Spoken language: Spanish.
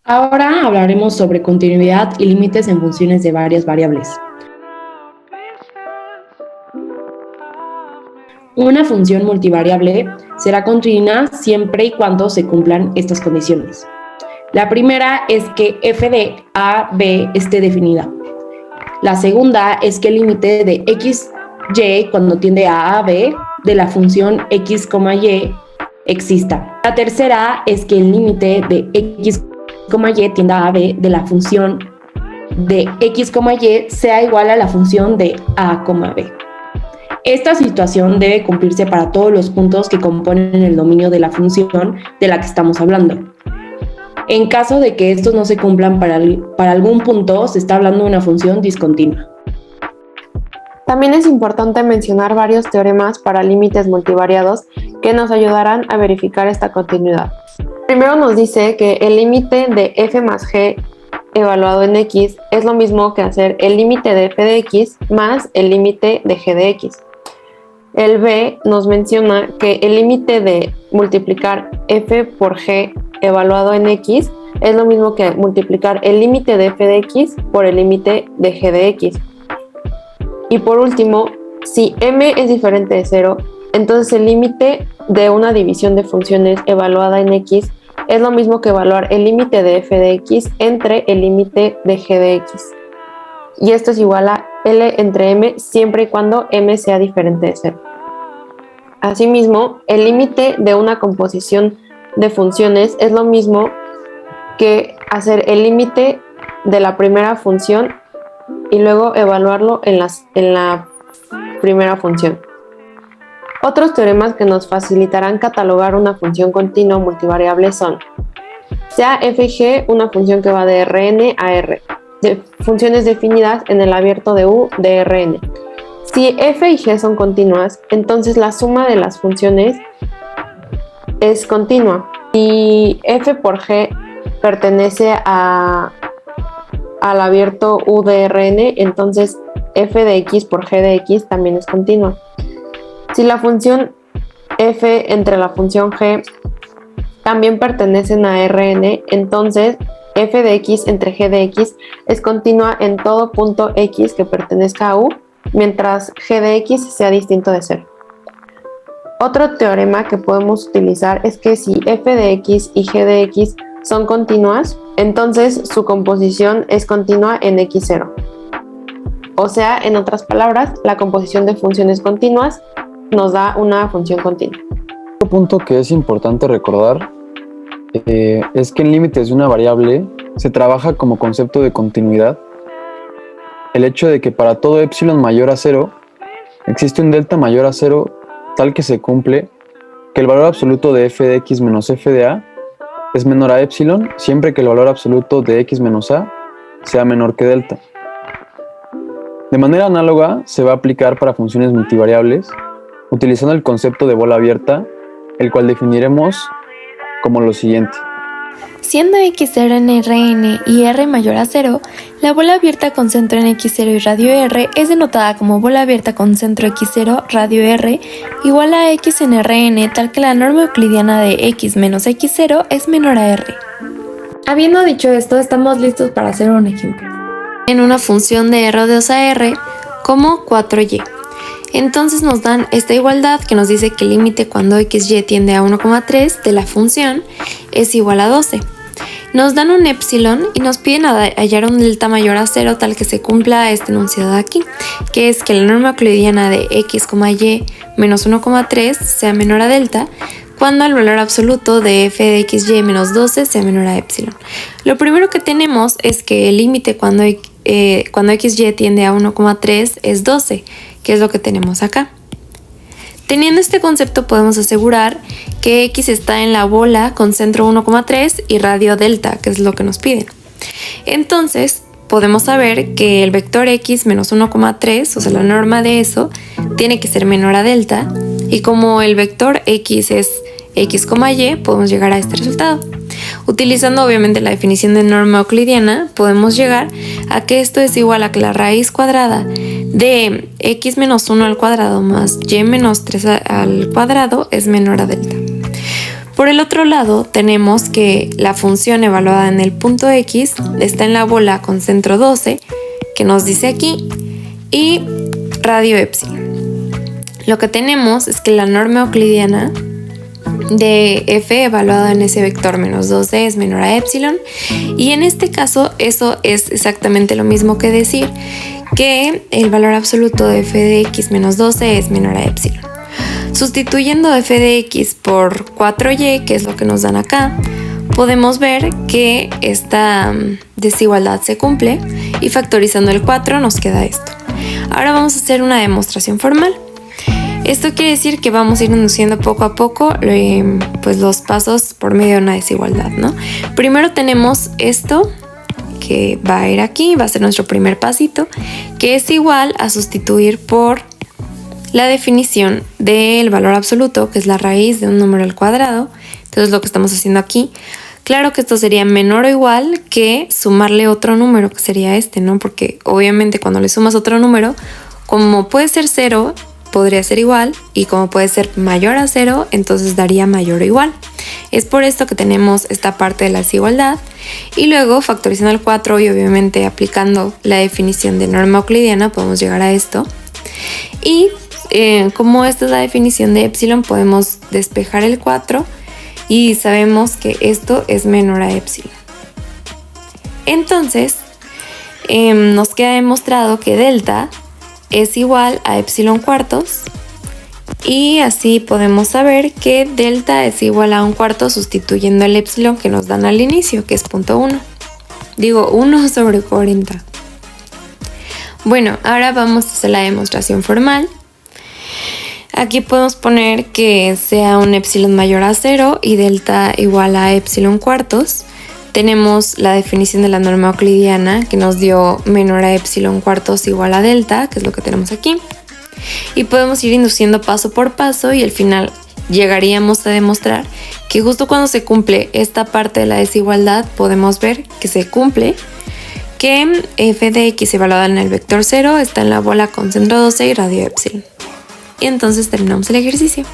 Ahora hablaremos sobre continuidad y límites en funciones de varias variables. Una función multivariable será continua siempre y cuando se cumplan estas condiciones. La primera es que f de a, b esté definida. La segunda es que el límite de x, y cuando tiende a b de la función x, y exista. La tercera es que el límite de x, y tienda a b de la función de x, y sea igual a la función de a, b. Esta situación debe cumplirse para todos los puntos que componen el dominio de la función de la que estamos hablando. En caso de que estos no se cumplan para algún punto, se está hablando de una función discontinua. También es importante mencionar varios teoremas para límites multivariados que nos ayudarán a verificar esta continuidad. Primero nos dice que el límite de f más g evaluado en x es lo mismo que hacer el límite de f de x más el límite de g de x. El b nos menciona que el límite de multiplicar f por g evaluado en x es lo mismo que multiplicar el límite de f de x por el límite de g de x. Y por último, si m es diferente de 0, entonces el límite de una división de funciones evaluada en x es lo mismo que evaluar el límite de f de x entre el límite de g de x. Y esto es igual a L entre m siempre y cuando m sea diferente de 0. Asimismo, el límite de una composición de funciones es lo mismo que hacer el límite de la primera función y luego evaluarlo en la primera función. Otros teoremas que nos facilitarán catalogar una función continua multivariable son: sea f y g una función que va de Rn a R, de funciones definidas en el abierto de U de Rn. Si f y g son continuas, entonces la suma de las funciones es continua y f por g pertenece al abierto U de Rn, entonces f de x por g de x también es continua. Si la función f entre la función g también pertenecen a Rn, entonces f de x entre g de x es continua en todo punto x que pertenezca a U, mientras g de x sea distinto de 0. Otro teorema que podemos utilizar es que si f de x y g de x son continuas, entonces su composición es continua en x0. O sea, en otras palabras, la composición de funciones continuas nos da una función continua. Otro punto que es importante recordar es que en límites de una variable se trabaja como concepto de continuidad el hecho de que para todo epsilon mayor a 0 existe un delta mayor a 0 tal que se cumple que el valor absoluto de f de x menos f de a es menor a epsilon siempre que el valor absoluto de x menos a sea menor que delta. De manera análoga se va a aplicar para funciones multivariables utilizando el concepto de bola abierta, el cual definiremos como lo siguiente. Siendo x0 en Rn y r mayor a 0, la bola abierta con centro en x0 y radio r es denotada como bola abierta con centro x0, radio r, igual a x en Rn, tal que la norma euclidiana de x menos x0 es menor a r. Habiendo dicho esto, estamos listos para hacer un ejemplo. En una función de r2 a r como 4y. Entonces nos dan esta igualdad que nos dice que el límite cuando xy tiende a 1,3 de la función es igual a 12. Nos dan un epsilon y nos piden hallar un delta mayor a 0 tal que se cumpla este enunciado de aquí, que es que la norma euclidiana de x, y menos 1,3 sea menor a delta cuando el valor absoluto de f de xy menos 12 sea menor a epsilon. Lo primero que tenemos es que el límite cuando xy tiende a 1,3 es 12, que es lo que tenemos acá. Teniendo este concepto podemos asegurar que x está en la bola con centro 1,3 y radio delta, que es lo que nos piden. Entonces podemos saber que el vector x menos 1,3, o sea la norma de eso, tiene que ser menor a delta, y como el vector x es x, y, podemos llegar a este resultado. Utilizando obviamente la definición de norma euclidiana, podemos llegar a que esto es igual a que la raíz cuadrada de x menos 1 al cuadrado más y menos 3 al cuadrado es menor a delta. Por el otro lado, tenemos que la función evaluada en el punto X está en la bola con centro 12, que nos dice aquí, y radio epsilon. Lo que tenemos es que la norma euclidiana de f evaluada en ese vector menos 2d es menor a epsilon, y en este caso eso es exactamente lo mismo que decir que el valor absoluto de f de x menos 12 es menor a epsilon. Sustituyendo f de x por 4y, que es lo que nos dan acá, podemos ver que esta desigualdad se cumple, y factorizando el 4 nos queda esto. Ahora vamos a hacer una demostración formal. Esto quiere decir que vamos a ir induciendo poco a poco pues los pasos por medio de una desigualdad, ¿no? Primero tenemos esto que va a ir aquí, va a ser nuestro primer pasito, que es igual a sustituir por la definición del valor absoluto, que es la raíz de un número al cuadrado. Entonces lo que estamos haciendo aquí, claro que esto sería menor o igual que sumarle otro número, que sería este, ¿no? Porque obviamente cuando le sumas otro número, como puede ser 0, podría ser igual, y como puede ser mayor a 0, entonces daría mayor o igual. Es por esto que tenemos esta parte de la desigualdad, y luego factorizando el 4 y obviamente aplicando la definición de norma euclidiana podemos llegar a esto. Y como esta es la definición de epsilon, podemos despejar el 4 y sabemos que esto es menor a epsilon. Entonces nos queda demostrado que delta es igual a epsilon cuartos, y así podemos saber que delta es igual a un cuarto sustituyendo el epsilon que nos dan al inicio, que es 0.1. Digo 1 sobre 40. Bueno, ahora vamos a hacer la demostración formal. Aquí podemos poner que sea un epsilon mayor a 0 y delta igual a epsilon cuartos. Tenemos la definición de la norma euclidiana que nos dio menor a epsilon cuartos igual a delta, que es lo que tenemos aquí. Y podemos ir induciendo paso por paso, y al final llegaríamos a demostrar que justo cuando se cumple esta parte de la desigualdad podemos ver que se cumple, que f de x evaluada en el vector 0 está en la bola con centro 12 y radio epsilon. Y entonces terminamos el ejercicio.